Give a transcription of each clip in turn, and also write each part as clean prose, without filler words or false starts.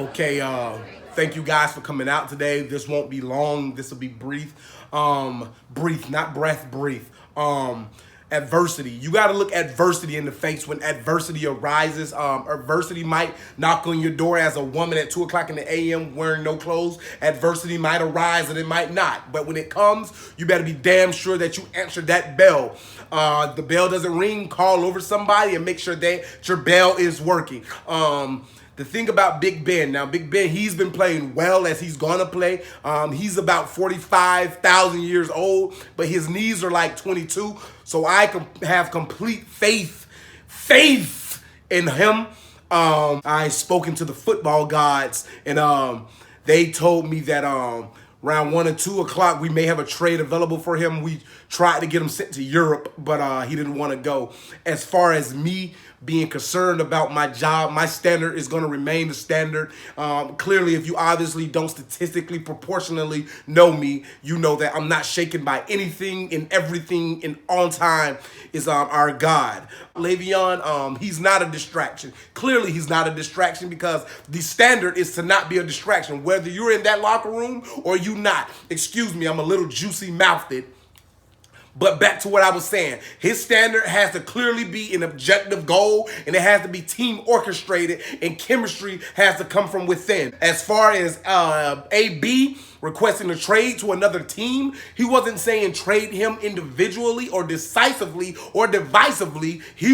Okay, thank you guys for coming out today. This won't be long. This will be brief. Brief, not breath, brief. Adversity. You got to look adversity in the face when adversity arises. Adversity might knock on your door as a woman at 2 o'clock in the a.m. wearing no clothes. Adversity might arise and it might not. But when it comes, you better be damn sure that you answer that bell. The bell doesn't ring, call over somebody and make sure that your bell is working. The thing about Big Ben, now Big Ben, he's been playing well as he's gonna play. He's about 45,000 years old, but his knees are like 22. So I can have complete faith in him. I spoken to the football gods, and they told me that around 1 or 2 o'clock we may have a trade available for him. We tried to get him sent to Europe, but he didn't want to go. As far as me being concerned about my job, my standard is going to remain the standard. Clearly, if you obviously don't statistically proportionally know me, you know that I'm not shaken by anything and everything, and on time is our God. Le'Veon, he's not a distraction. Clearly, he's not a distraction because the standard is to not be a distraction, whether you're in that locker room or you not. Excuse me, I'm a little juicy-mouthed. But back to what I was saying, his standard has to clearly be an objective goal, and it has to be team orchestrated, and chemistry has to come from within. As far as AB requesting a trade to another team, he wasn't saying trade him individually or decisively or divisively. He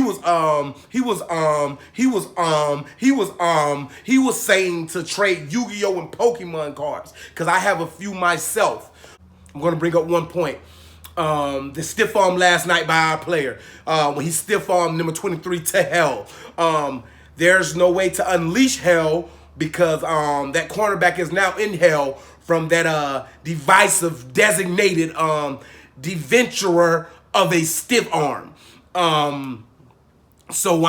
was saying to trade Yu-Gi-Oh and Pokemon cards, because I have a few myself. I'm going to bring up one point. The stiff arm last night by our player, when he stiff armed number 23 to hell. There's no way to unleash hell because that cornerback is now in hell from that divisive, designated deventurer of a stiff arm. So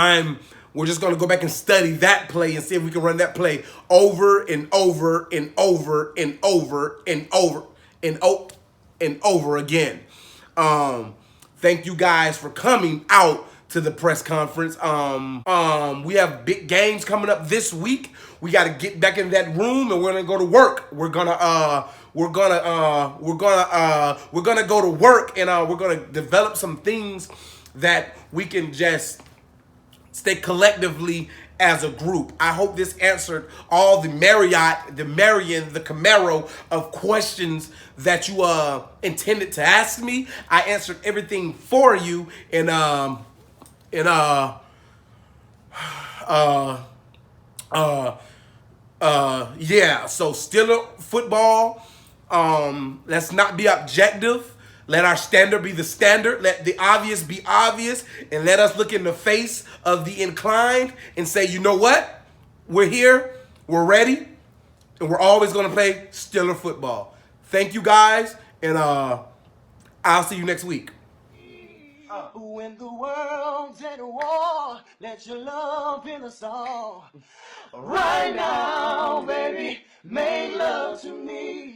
we're just going to go back and study that play and see if we can run that play over and over and over and over and over and over again. Thank you guys for coming out to the press conference. We have big games coming up this week. We got to get back in that room and we're gonna go to work. We're gonna go to work and we're gonna develop some things that we can just stay collectively as a group. I hope this answered all the the Camaro of questions that you intended to ask me. I answered everything for you, and yeah. So Steeler football. Let's not be objective. Let our standard be the standard. Let the obvious be obvious. And let us look in the face of the inclined and say, you know what? We're here. We're ready. And we're always going to play Steeler football. Thank you, guys. And I'll see you next week. When the world's at war, let your love in a song. Right now, baby, make love to me.